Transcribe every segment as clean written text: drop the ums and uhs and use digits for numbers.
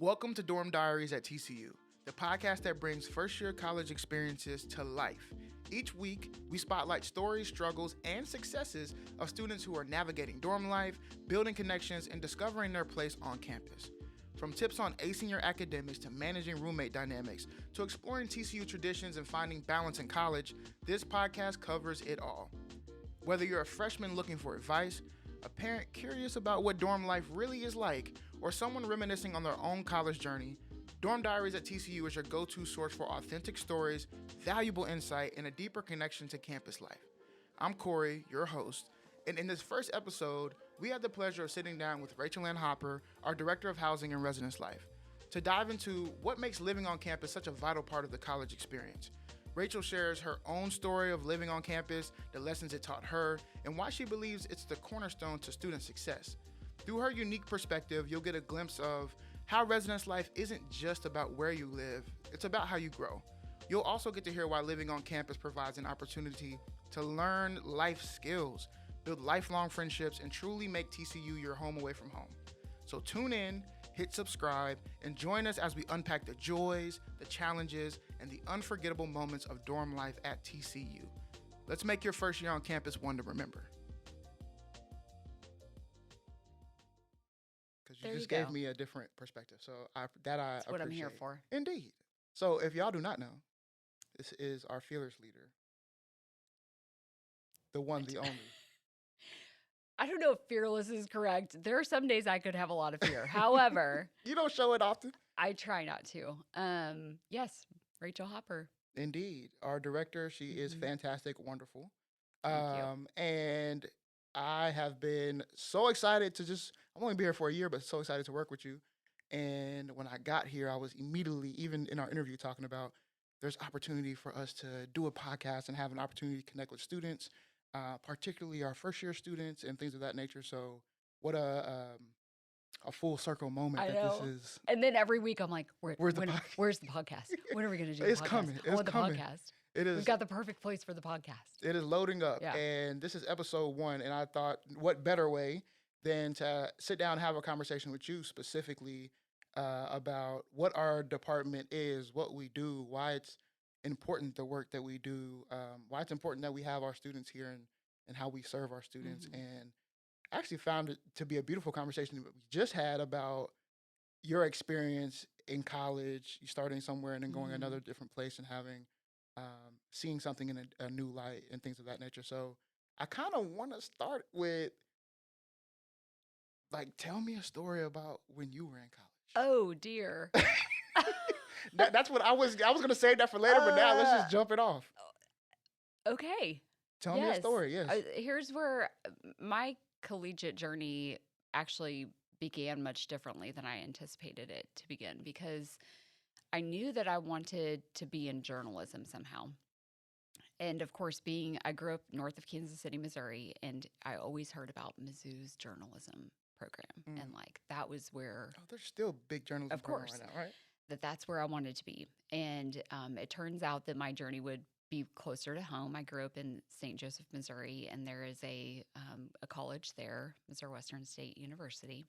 Welcome to Dorm Diaries at TCU, the podcast that brings first-year college experiences to life. Each week, we spotlight stories, struggles, and successes of students who are navigating dorm life, building connections, and discovering their place on campus. From tips on acing your academics to managing roommate dynamics to exploring TCU traditions and finding balance in college, this podcast covers it all. Whether you're a freshman looking for advice, a parent curious about what dorm life really is like, or someone reminiscing on their own college journey, Dorm Diaries at TCU is your go-to source for authentic stories, valuable insight, and a deeper connection to campus life. I'm Corey, your host, and in this first episode, we had the pleasure of sitting down with Rachel Ann Hopper, our Director of Housing and Residence Life, to dive into what makes living on campus such a vital part of the college experience. Rachel shares her own story of living on campus, the lessons it taught her, and why she believes it's the cornerstone to student success. Through her unique perspective, you'll get a glimpse of how residence life isn't just about where you live, it's about how you grow. You'll also get to hear why living on campus provides an opportunity to learn life skills, build lifelong friendships, and truly make TCU your home away from home. So tune in, hit subscribe, and join us as we unpack the joys, the challenges, and the unforgettable moments of dorm life at TCU. Let's make your first year on campus one to remember. Because you just gave me a different perspective. So I That's what I'm here appreciate. for. Indeed. So if y'all do not know, this is our feelers leader. The one, the only. I don't know if fearless is correct. There are some days I could have a lot of fear. However, You don't show it often. I try not to. Yes, Rachel Hopper. Indeed. Our director, she is fantastic, wonderful. Thank you. And I have been so excited to I'm only been here for a year, but so excited to work with you. And when I got here, I was immediately, even in our interview, talking about there's opportunity for us to do a podcast and have an opportunity to connect with students, particularly our first year students and things of that nature. So what a full circle moment I that know. this is. And then every week I'm like, Where's the podcast? where's the podcast? When are we going to do It's the podcast? coming. I It's want the coming. podcast. It is. We've got the perfect place for the podcast. It is loading up. Yeah. And this is episode 1. And I thought, what better way than to sit down and have a conversation with you specifically about what our department is, what we do, why it's important, the work that we do, why it's important that we have our students here and how we serve our students. And I actually found it to be a beautiful conversation that we just had about your experience in college, you starting somewhere and then going another different place and having seeing something in a new light and things of that nature. So I kind of want to start with, like, tell me a story about when you were in college. Oh, dear. That's what I was going to save that for later, but now let's just jump it off. Okay. Tell me a story, yes. Here's where my collegiate journey actually began much differently than I anticipated it to begin, because I knew that I wanted to be in journalism somehow. And of course, I grew up north of Kansas City, Missouri, and I always heard about Mizzou's journalism program. And like, that was where, Oh, there's still big journalism of course, program right now, right? that's where I wanted to be. And it turns out that my journey would be closer to home. I grew up in St. Joseph, Missouri, and there is a college there, Missouri Western State University.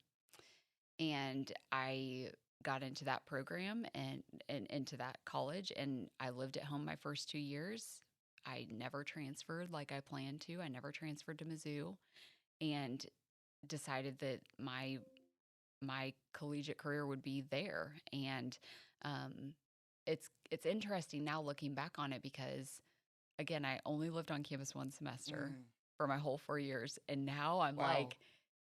And I got into that program and into that college, and I lived at home my first 2 years. I never transferred like I planned to. I never transferred to Mizzou, and decided that my collegiate career would be there. And it's interesting now looking back on it, because again, I only lived on campus one semester for my whole 4 years, and now I'm like,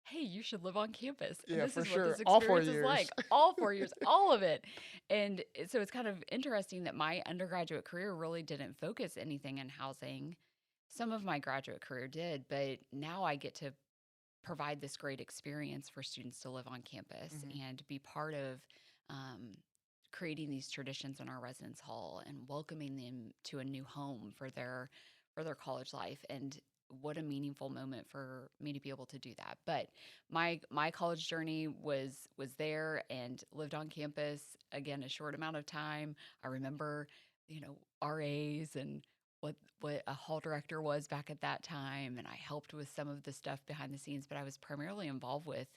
hey, you should live on campus. And Yeah, this for is sure. what this All 4 experience is years. like. All 4 years, all of it. And so it's kind of interesting that my undergraduate career really didn't focus anything in housing. Some of my graduate career did, but now I get to provide this great experience for students to live on campus and be part of creating these traditions in our residence hall and welcoming them to a new home for their college life. And what a meaningful moment for me to be able to do that. But my college journey was there and lived on campus, again, a short amount of time. I remember, RAs and what a hall director was back at that time, and I helped with some of the stuff behind the scenes, but I was primarily involved with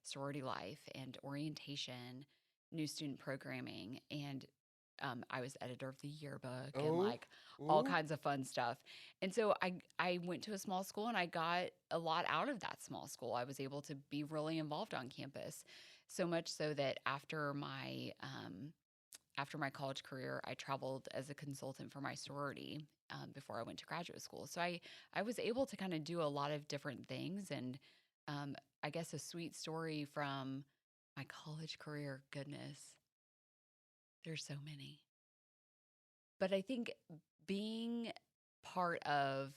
sorority life and orientation, new student programming, and I was editor of the yearbook and Oh, like all ooh, kinds of fun stuff. And so I went to a small school and I got a lot out of that small school. I was able to be really involved on campus, so much so that after my college career, I traveled as a consultant for my sorority before I went to graduate school. So I was able to kind of do a lot of different things. And um, I guess a sweet story from my college career, goodness, there's so many. But I think being part of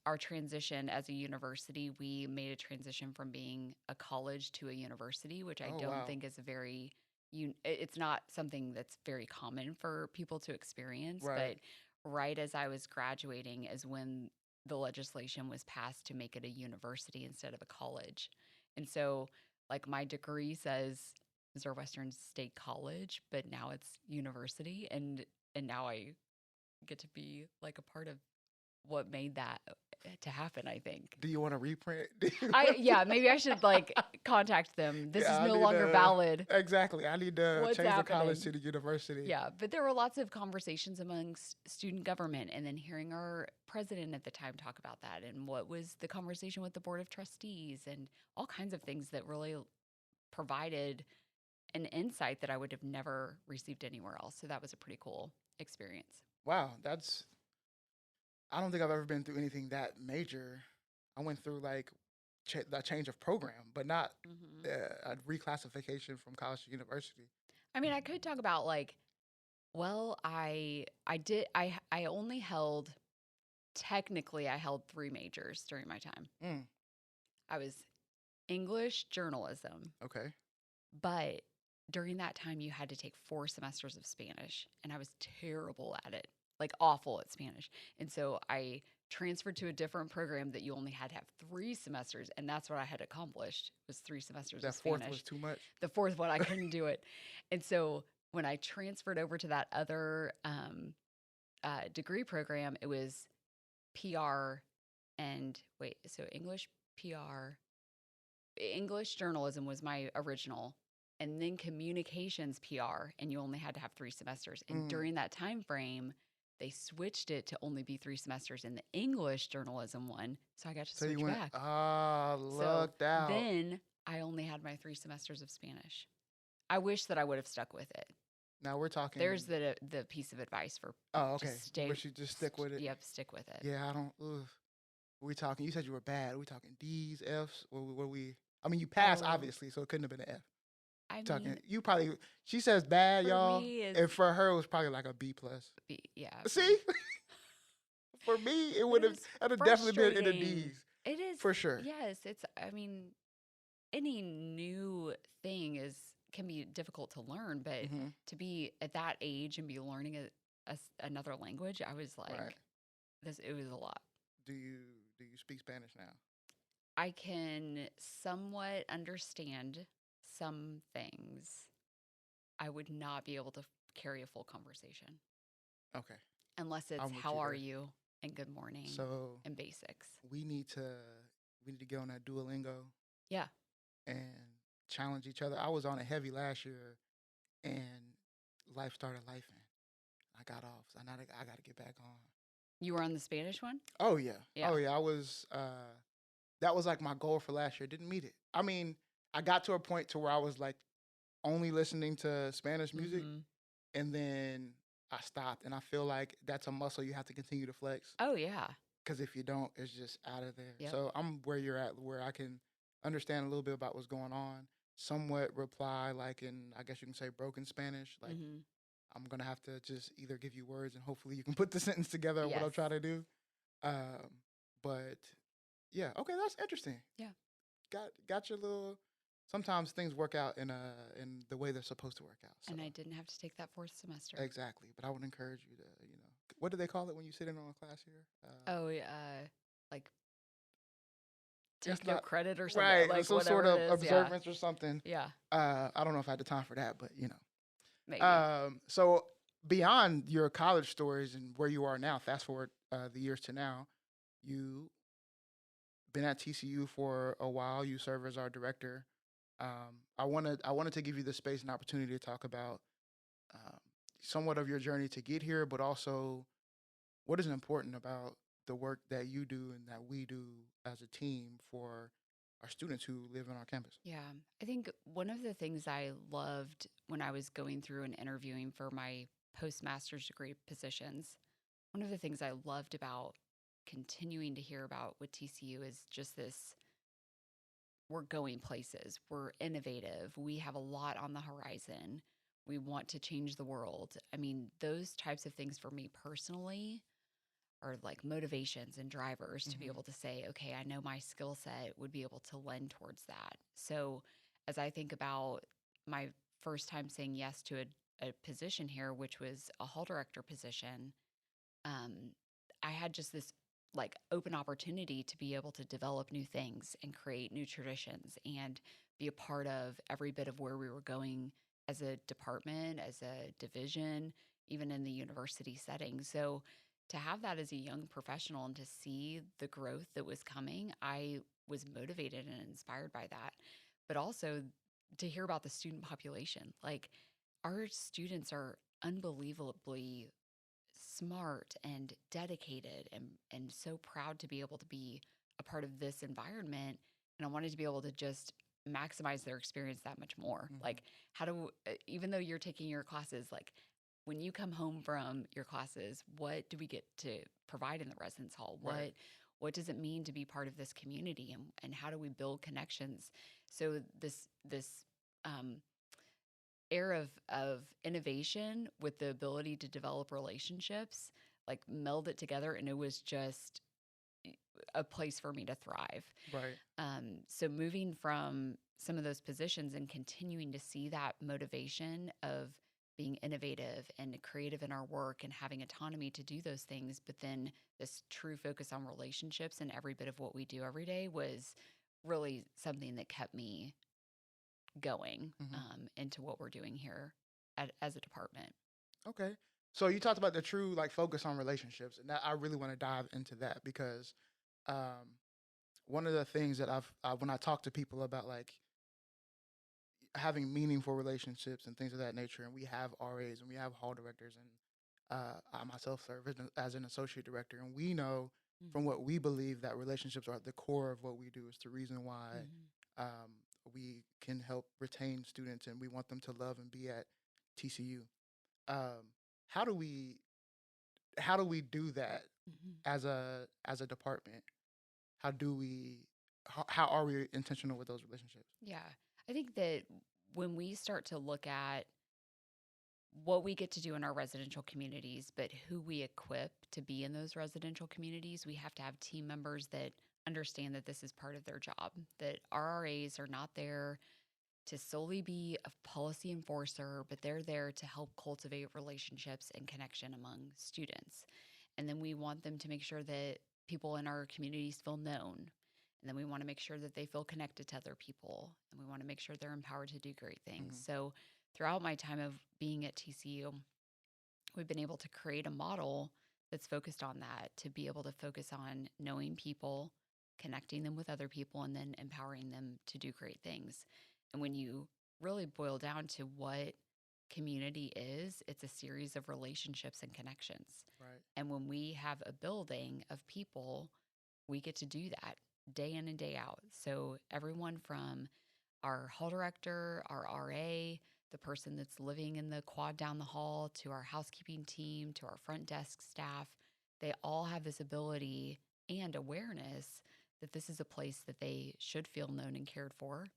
our transition as a university, we made a transition from being a college to a university, which I oh don't wow, think is it's not something that's very common for people to experience. right. But right as I was graduating is when the legislation was passed to make it a university instead of a college. And so, like, my degree says Missouri Western State College, but now it's university. And now I get to be like a part of what made that to happen, I think. Do you want to reprint? Do you want Yeah, maybe I should like contact them. This is Yeah, I no need longer valid. exactly. I need to What's change the college to happening? the university. Yeah, but there were lots of conversations amongst student government, and then hearing our president at the time talk about that and what was the conversation with the board of trustees and all kinds of things that really provided an insight that I would have never received anywhere else. So that was a pretty cool experience. Wow, that's. I don't think I've ever been through anything that major. I went through like a change of program, but not Hmm. a reclassification from college to university. I mean, I could talk about like, well, I only held technically I held three majors during my time. Mm, I was English journalism, okay. but during that time you had to take 4 semesters of Spanish, and I was terrible at it, like awful at Spanish. And so I transferred to a different program that you only had to have 3 semesters, and that's what I had accomplished was 3 semesters of That fourth was Spanish. too much. The fourth one I couldn't do it. And so when I transferred over to that other degree program, it was PR and wait, so English journalism was my original, and then communications PR, and you only had to have 3 semesters. And Mm. during that time frame, they switched it to only be 3 semesters in the English journalism one, so I got to So you switch went, back. So lucked out. then I only had my 3 semesters of Spanish. I wish that I would have stuck with it. Now we're talking. There's the piece of advice for Oh, okay. just stay. But you just stick with it. Yep, stick with it. Yeah, I don't. Ugh. We talking. You said you were bad. We talking D's, F's. What we? I mean, you passed Oh, obviously, so it couldn't have been an F. I Talking. mean, You probably. She says bad, for y'all, me is and for her it was probably like a B plus. yeah, See, for me it but would it have. was I'd have definitely been in the frustrating. D's It is, for sure. yes. It's. I mean, any new thing can be difficult to learn, but Hmm. to be at that age and be learning another language, I was Right. like, this. It was a lot. Do you speak Spanish now? I can somewhat understand some things. I would not be able to carry a full conversation Okay, unless it's I'm with how you are there. you and good morning So and basics. we need to get on that Duolingo Yeah. and challenge each other. I was on it heavy last year, and life started lifing. I got off, so now I got to get back on. You were on the Spanish one? Oh yeah, Yeah. oh yeah. I was. That was like my goal for last year. Didn't meet it. I mean, I got to a point to where I was like only listening to Spanish music, Mm-hmm. and then I stopped. And I feel like that's a muscle you have to continue to flex. Oh, yeah. Because if you don't, it's just out of there. Yep. So I'm where you're at, where I can understand a little bit about what's going on, somewhat reply like in, I guess you can say, broken Spanish. Like Mm-hmm. I'm gonna have to just either give you words and hopefully you can put the sentence together. What I'm Yes. trying to do. But yeah, okay, that's interesting. Yeah. Got your little. Sometimes things work out in the way they're supposed to work out. So And I didn't have to take that 4th semester. exactly. But I would encourage you to, what do they call it when you sit in on a class here? Oh, like It's take no not credit or something, right. like Some whatever sort of it is. observance or something. Yeah. I don't know if I had the time for that, but Maybe. So beyond your college stories and where you are now, fast forward the years to now, you been at TCU for a while. You serve as our director. I wanted to give you the space and opportunity to talk about um, somewhat of your journey to get here, but also what is important about the work that you do and that we do as a team for our students who live on our campus. Yeah. I think one of the things I loved when I was going through and interviewing for my postmaster's degree positions, one of the things I loved about continuing to hear about with TCU is just this: we're going places, we're innovative, we have a lot on the horizon, we want to change the world. I mean, those types of things for me personally are like motivations and drivers to be Hmm. able to say, okay, I know my skill set would be able to lend towards that. So as I think about my first time saying yes to a position here, which was a hall director position, um, I had just this like open opportunity to be able to develop new things and create new traditions and be a part of every bit of where we were going as a department, as a division, even in the university setting. So to have that as a young professional and to see the growth that was coming, I was motivated and inspired by that. But also to hear about the student population. Like, our students are unbelievably smart and dedicated, and so proud to be able to be a part of this environment, and I wanted to be able to just maximize their experience that much more. Hmm. Like, how do even though you're taking your classes, like when you come home from your classes, what do we get to provide in the residence hall? Right. What does it mean to be part of this community, and how do we build connections? So this um air of innovation with the ability to develop relationships, like meld it together, and it was just a place for me to thrive. Right. So moving from some of those positions and continuing to see that motivation of being innovative and creative in our work and having autonomy to do those things, but then this true focus on relationships and every bit of what we do every day was really something that kept me going Hmm. into what we're doing here as a department. Okay. So you talked about the true like focus on relationships, and that, I really want to dive into that because um, one of the things that when I talk to people about like having meaningful relationships and things of that nature, and we have RAs and we have hall directors, and I myself serve as an associate director, and we know from Hmm. what we believe that relationships are at the core of what we do. It's the reason why Hmm. um, we can help retain students, and we want them to love and be at TCU. Um, how do we do that Hmm. as a department? How do we how are we intentional with those relationships? Yeah. I think that when we start to look at what we get to do in our residential communities, but who we equip to be in those residential communities, we have to have team members that understand that this is part of their job, that RRAs are not there to solely be a policy enforcer, but they're there to help cultivate relationships and connection among students. And then we want them to make sure that people in our communities feel known. And then we want to make sure that they feel connected to other people. And we want to make sure they're empowered to do great things. Hmm. So throughout my time of being at TCU, we've been able to create a model that's focused on that, to be able to focus on knowing people, connecting them with other people, and then empowering them to do great things. And when you really boil down to what community is, it's a series of relationships and connections. Right. And when we have a building of people, we get to do that day in and day out. So everyone from our hall director, our RA, the person that's living in the quad down the hall, to our housekeeping team, to our front desk staff, they all have this ability and awareness that this is a place that they should feel known and cared for,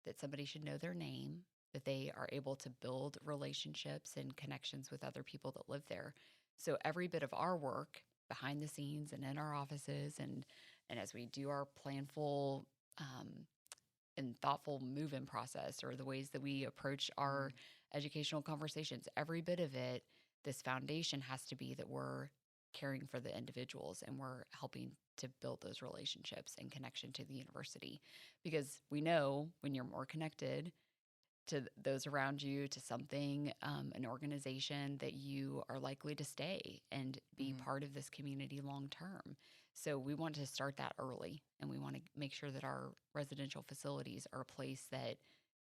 that somebody should know their name, that they are able to build relationships and connections with other people that live there. So every bit of our work behind the scenes and in our offices, and as we do our planful and thoughtful move-in process, or the ways that we approach our Hmm. educational conversations, every bit of it, this foundation has to be that we're caring for the individuals and we're helping to build those relationships and connection to the university, because we know when you're more connected to those around you, to something, an organization, that you are likely to stay and be Hmm. part of this community long term. So we want to start that early, and we want to make sure that our residential facilities are a place that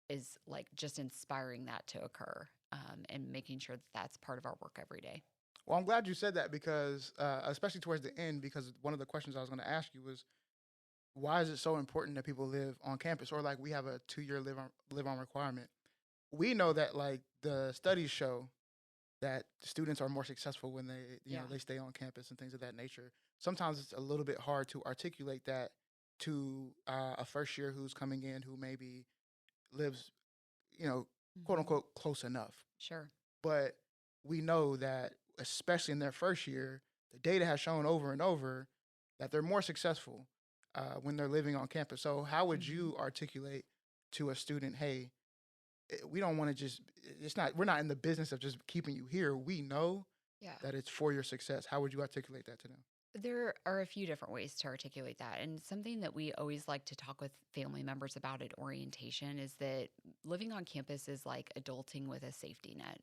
is like just inspiring that to occur, and making sure that that's part of our work every day. Well, I'm glad you said that because, especially towards the end, because one of the questions I was going to ask you was, why is it so important that people live on campus, or like we have a 2 year live on requirement? We know that like the studies show that students are more successful when Yeah. they stay on campus and things of that nature. Sometimes it's a little bit hard to articulate that to a first year who's coming in who maybe lives, you know, quote Hmm. unquote close enough. Sure. But we know that, especially in their first year, the data has shown over and over that they're more successful when they're living on campus. So, how would Hmm. you articulate to a student, hey, we don't want to just, we're not in the business of just keeping you here. We know Yeah. that it's for your success. How would you articulate that to them? There are a few different ways to articulate that. And something that we always like to talk with family members about at orientation is that living on campus is like adulting with a safety net.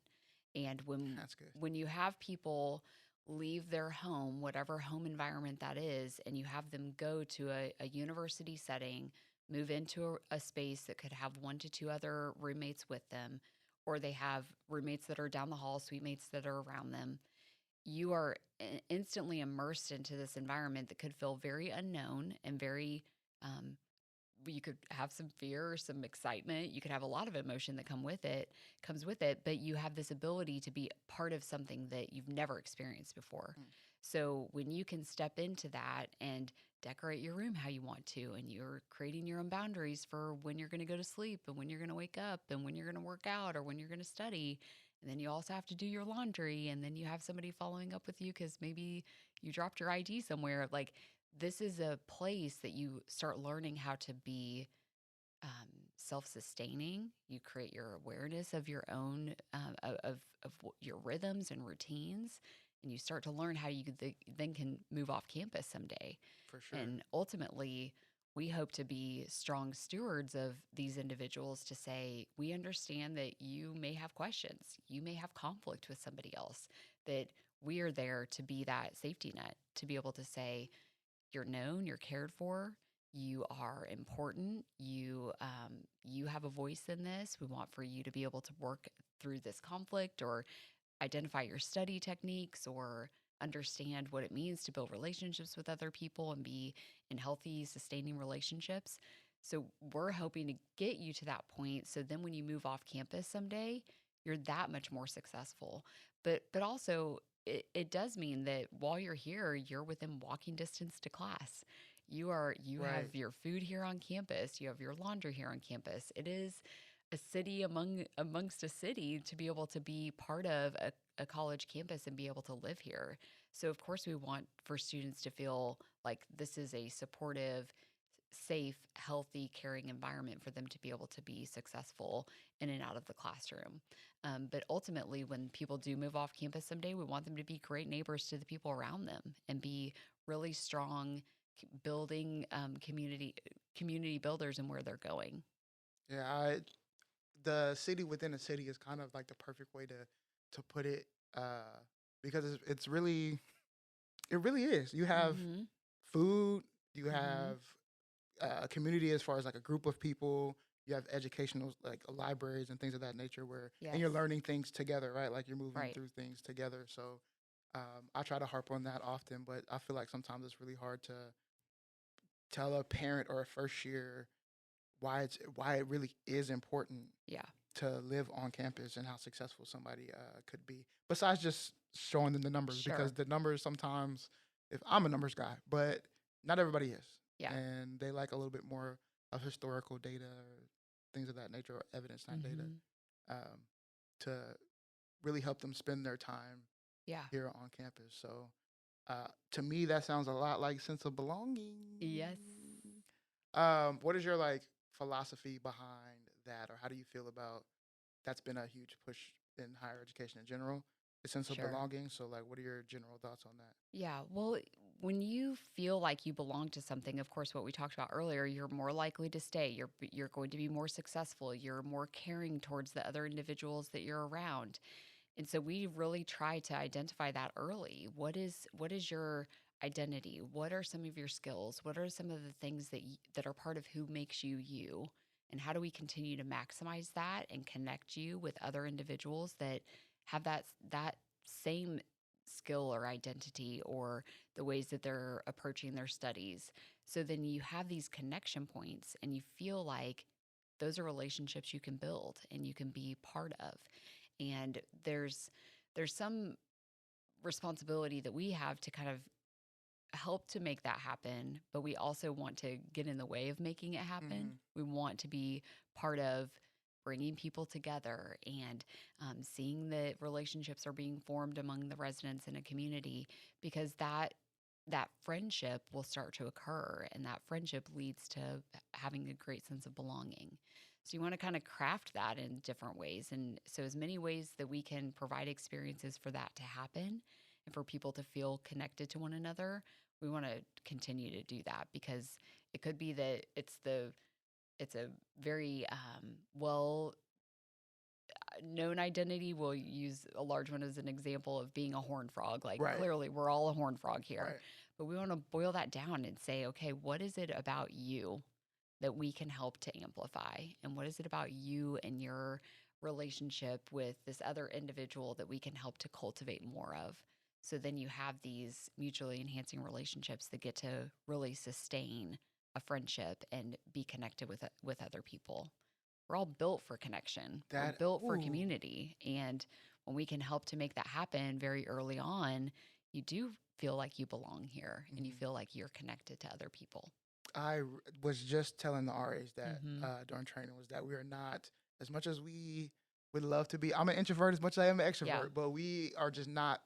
And That's good. when you have people leave their home, whatever home environment that is, and you have them go to a university setting, move into a space that could have 1 to 2 other roommates with them, or they have roommates that are down the hall, suite mates that are around them, you are instantly immersed into this environment that could feel very unknown and very, um, you could have some fear or some excitement. You could have a lot of emotion that comes with it, but you have this ability to be part of something that you've never experienced before. Mm. So when you can step into that and decorate your room how you want to, and you're creating your own boundaries for when you're going to go to sleep and when you're going to wake up and when you're going to work out or when you're going to study. And then you also have to do your laundry, and then you have somebody following up with you because maybe you dropped your ID somewhere. Like, this is a place that you start learning how to be self-sustaining. You create your awareness of your own your rhythms and routines, and you start to learn how you then can move off campus someday. For sure. And ultimately, we hope to be strong stewards of these individuals to say, we understand that you may have questions, you may have conflict with somebody else, that we are there to be that safety net, to be able to say, you're known, you're cared for, you are important, you have a voice in this. We want for you to be able to work through this conflict or identify your study techniques or understand what it means to build relationships with other people and be in healthy, sustaining relationships. So we're hoping to get you to that point. So then when you move off campus someday, you're that much more successful. But also it does mean that while you're here, you're within walking distance to class. You Right. have your food here on campus, you have your laundry here on campus. It is a city amongst a city to be able to be part of a college campus and be able to live here. So of course we want for students to feel like this is a supportive, safe, healthy, caring environment for them to be able to be successful in and out of the classroom. But ultimately, when people do move off campus someday, we want them to be great neighbors to the people around them and be really strong building community builders in where they're going. Yeah. The city within a city is kind of like the perfect way to put it, uh, because it's really, it really is. You have Mm-hmm. food. You Mm-hmm. have a community as far as like a group of people. You have educational like libraries and things of that nature and Yes. you're learning things together, right? Like you're moving Right. through things together. So I try to harp on that often, but I feel like sometimes it's really hard to tell a parent or a first year why it really is important Yeah. to live on campus and how successful somebody could be. Besides just showing them the numbers, because Sure. the numbers sometimes, if I'm a numbers guy, but not everybody is, Yeah. and they like a little bit more of historical data or things of that nature, or evidence, not data, Mm-hmm. um, to really help them spend their time Yeah. here on campus. So to me, that sounds a lot like sense of belonging. Yes. What is your like philosophy behind that, or how do you feel about that's been a huge push in higher education in general, the sense of Sure. belonging. So, like, what are your general thoughts on that? Yeah. Well, when you feel like you belong to something, of course, what we talked about earlier, you're more likely to stay. You're going to be more successful. You're more caring towards the other individuals that you're around. And so we really try to identify that early. What is your identity? What are some of your skills? What are some of the things that that are part of who makes you you? And how do we continue to maximize that and connect you with other individuals that have that same skill or identity or the ways that they're approaching their studies. So then you have these connection points and you feel like those are relationships you can build and you can be part of. And there's some responsibility that we have to kind of help to make that happen, but we also want to get in the way of making it happen. We want to be part of bringing people together and seeing that relationships are being formed among the residents in a community, because that friendship will start to occur, and that friendship leads to having a great sense of belonging. So you want to kind of craft that in different ways. And so as many ways that we can provide experiences for that to happen and for people to feel connected to one another, we want to continue to do that, because it could be that it's a very well known identity. We'll use a large one as an example of being a horned frog. Like, Right. clearly we're all a horned frog here, Right. but we want to boil that down and say, okay, what is it about you that we can help to amplify? And what is it about you and your relationship with this other individual that we can help to cultivate more of? So then you have these mutually enhancing relationships that get to really sustain a friendship and be connected with other people. We're all built for connection. We're That built for ooh, community. And when we can help to make that happen very early on, you do feel like you belong here and you mhm. feel like you're connected to other people. Was just telling the RAs that Mm-hmm. during training was that we are not, as much as we would love to be. I'm an introvert as much as I am an Yeah. extrovert, but we are just not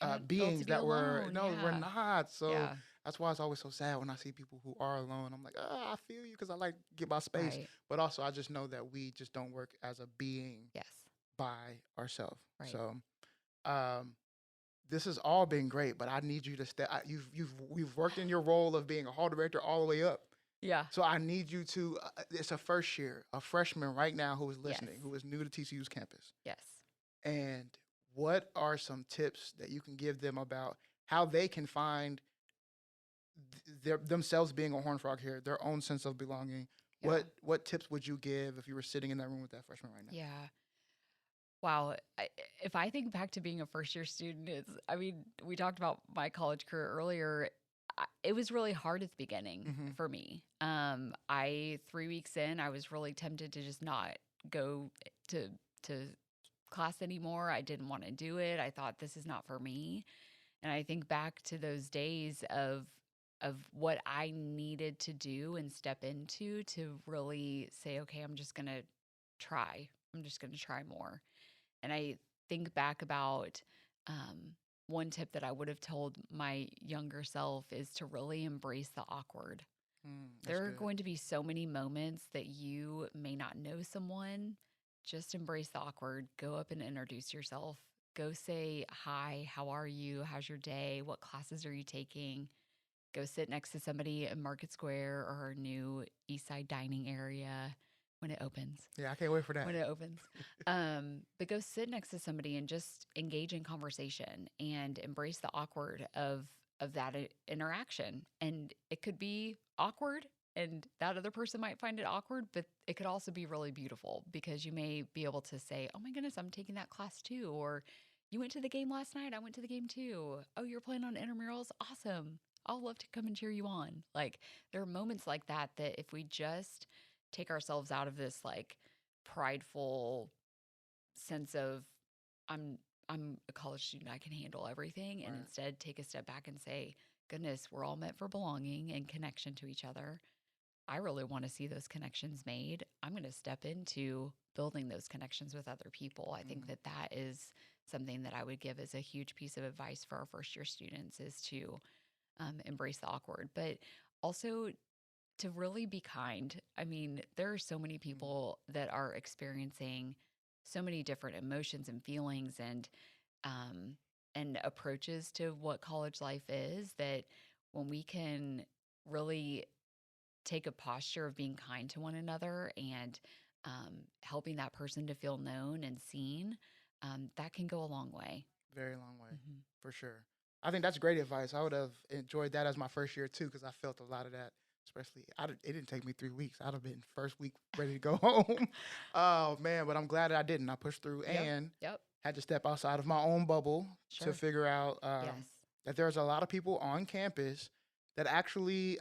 You're not built beings to be that were alone. no, we're Yeah. not. So Yeah. that's why it's always so sad when I see people who are alone. I'm like, I feel you because I like to get my space, Right. but also I just know that we just don't work as a being Yes. by ourselves. Right. So um, this has all been great, but I need you to stay. You've worked in your role of being a hall director all the way up. Yeah. So I need you to. It's a first year, a freshman right now who is listening, Yes. who is new to TCU's campus. Yes. And what are some tips that you can give them about how they can find themselves being a horned frog here, their own sense of belonging? Yeah. What tips would you give if you were sitting in that room with that freshman right now? Yeah. Wow. If I think back to being a first year student, I mean, we talked about my college career earlier. It was really hard at the beginning Mm-hmm. for me. 3 weeks in, I was really tempted to just not go to class anymore. I didn't want to do it. I thought, this is not for me. And I think back to those days of what I needed to do and step into to really say, okay, I'm just going to try. I'm just going to try more. And I think back about one tip that I would have told my younger self is to really embrace the awkward. That's There are good. going to be so many moments that you may not know someone. Just embrace the awkward. Go up and introduce yourself. Go say, hi, how are you? How's your day? What classes are you taking? Go sit next to somebody in Market Square or our new East Side dining area when it opens. Yeah, I can't wait for that. When it opens. But go sit next to somebody and just engage in conversation and embrace the awkward of that interaction. And it could be awkward and that other person might find it awkward, but it could also be really beautiful, because you may be able to say, oh my goodness, I'm taking that class too. Or you went to the game last night. I went to the game too. Oh, you're playing on intramurals. Awesome. I'll love to come and cheer you on. Like, there are moments like that that if we just take ourselves out of this like prideful sense of I'm I'm a college student, I can handle everything, and Right. instead take a step back and say, goodness, we're all meant for belonging and connection to each other. I really want to see those connections made. I'm going to step into building those connections with other people. I think Mm. that that is something that I would give as a huge piece of advice for our first year students, is to embrace the awkward, but also to really be kind. I mean, there are so many Mm. people that are experiencing so many different emotions and feelings um, and approaches to what college life is, that when we can really take a posture of being kind to one another and helping that person to feel known and seen, that can go a long way. Very long way, Hmm. for sure. I think that's great advice. I would have enjoyed that as my first year too, because I felt a lot of that especially, it didn't take me 3 weeks. I'd have been first week ready to go home. Oh, man, but I'm glad that I didn't. I pushed through Yep. and Yep. had to step outside of my own bubble to Sure. figure out Yes. that there's a lot of people on campus that actually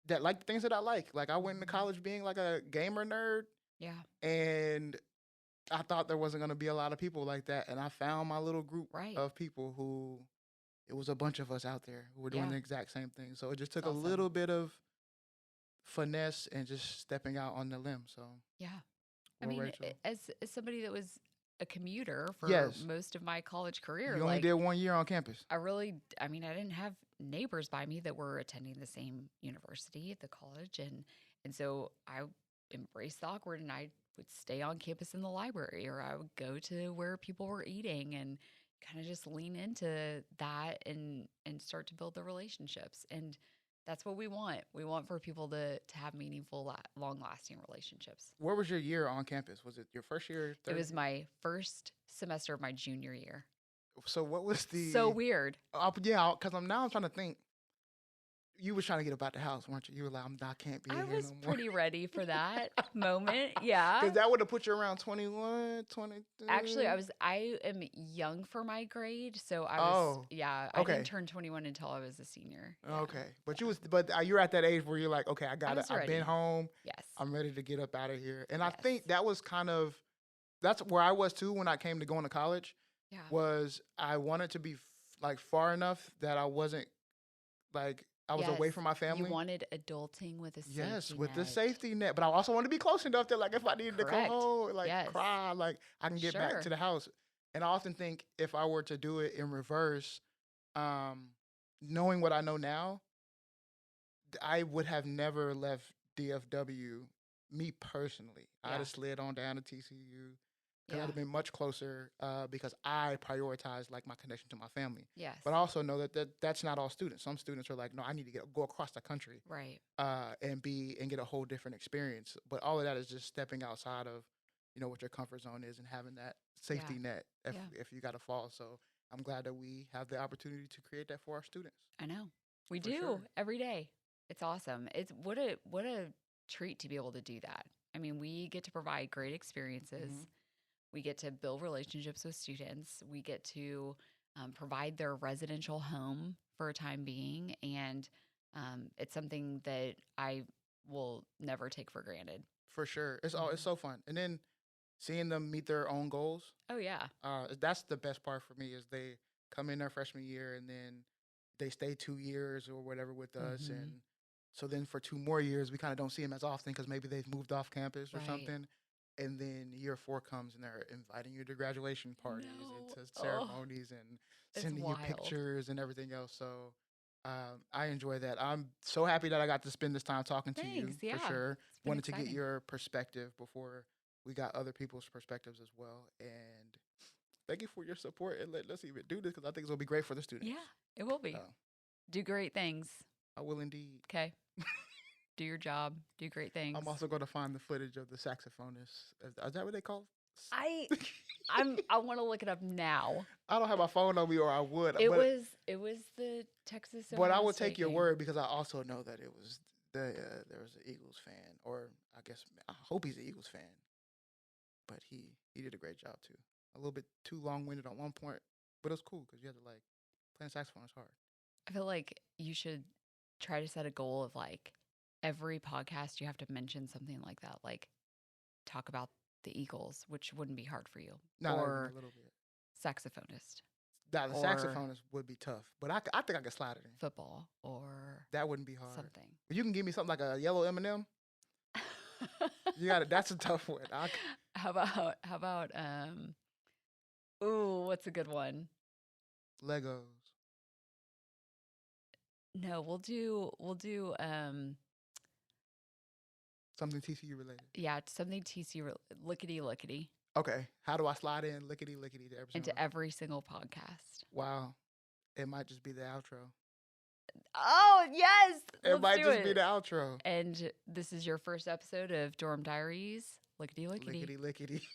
that like the things that I like. Like, I went into college being like a gamer nerd, Yeah. and I thought there wasn't going to be a lot of people like that. And I found my little group Right. of people who, it was a bunch of us out there who were doing Yeah. the exact same thing. So it just took It's a awesome. little bit of finesse and just stepping out on the limb. So Yeah. I well, mean, Rachel, as somebody that was a commuter for yes, most of my college career, you only like did 1 year on campus. I didn't have neighbors by me that were attending the same university at the college, and so I embraced the awkward, and I would stay on campus in the library, or I would go to where people were eating, and kind of just lean into that and start to build the relationships. And that's what we want. We want for people to have meaningful, long lasting relationships. Where was your year on campus? Was it your first year? It was my first semester of my junior year. So what was the? So weird. Yeah, because I'm trying to think. You was trying to get up out the house, weren't you? You were like, I can't be I here was no more. pretty ready for that moment. Yeah. Because that would have put you around 21, 22. Actually, I am young for my grade, so I okay. didn't turn 21 until I was a senior. Yeah. Okay. But you're at that age where you're like, okay, I've ready. been home. Yes. I'm ready to get up out of here. And I Yes. think that was that's where I was too when I came to going to college. Yeah. Was I wanted to be like far enough that I wasn't like, I was away Yes. from my family. You wanted adulting with a safety Yes, with net. the safety net. But I also wanted to be close enough that, like, if I needed to Correct. come home, like, Yes. cry, like, I can get back Sure. to the house. And I often think if I were to do it in reverse, knowing what I know now, I would have never left DFW, me personally. I'd Yeah. have slid on down to TCU. Because Yeah. I'd have been much closer because I prioritize, like, my connection to my family. Yes. But I also know that's not all students. Some students are like, no, I need to go across the country Right. and get a whole different experience. But all of that is just stepping outside of, what your comfort zone is and having that safety net if you got to fall. So I'm glad that we have the opportunity to create that for our students. I know. We For do sure. every day. It's awesome. It's what a treat to be able to do that. I mean, we get to provide great experiences. Mhm. We get to build relationships with students. We get to provide their residential home for a time being. And it's something that I will never take for granted. For sure. It's so fun. And then seeing them meet their own goals. Oh, yeah. That's the best part for me is they come in their freshman year and then they stay 2 years or whatever with us. Mhm. And so then for 2 more years, we kind of don't see them as often because maybe they've moved off campus or Right. something. And then year 4 comes and they're inviting you to graduation parties No. and to Oh, ceremonies and it's sending you wild. pictures and everything else. So I enjoy that. I'm so happy that I got to spend this time talking to you Thanks. Yeah. for sure. It's been Wanted to get exciting. your perspective before we got other people's perspectives as well. And thank you for your support. And let's even do this because I think it's going to be great for the students. Yeah, it will be. Do great things. I will indeed. Okay. Do your job. Do great things. I'm also going to find the footage of the saxophonist. Is that what they call? I want to look it up now. I don't have my phone on me, or I would. It was the Texas. But I Ohio would State take your game. word because I also know that it was there was an Eagles fan, or I guess I hope he's an Eagles fan. But he did a great job too. A little bit too long-winded on one point, but it was cool because you had to like playing saxophone is hard. I feel like you should try to set a goal of like every podcast you have to mention something like that, like talk about the Eagles, which wouldn't be hard for you, No, or a little bit. saxophonist, Nah, the or saxophonist would be tough, but I think I could slide it in. football, or That wouldn't be hard. something. But you can give me something like a yellow M&M. You got it. That's a tough one. How about ooh, what's a good one? Legos. No, we'll do Something TCU related. yeah, something lickety lickety Okay. How do I slide in lickety lickety to every single into one? every single podcast. Wow. It might just be the outro. Oh, yes. It Let's might do just it. be the outro. And this is your first episode of Dorm Diaries. Lickety lickety. Lickety lickety.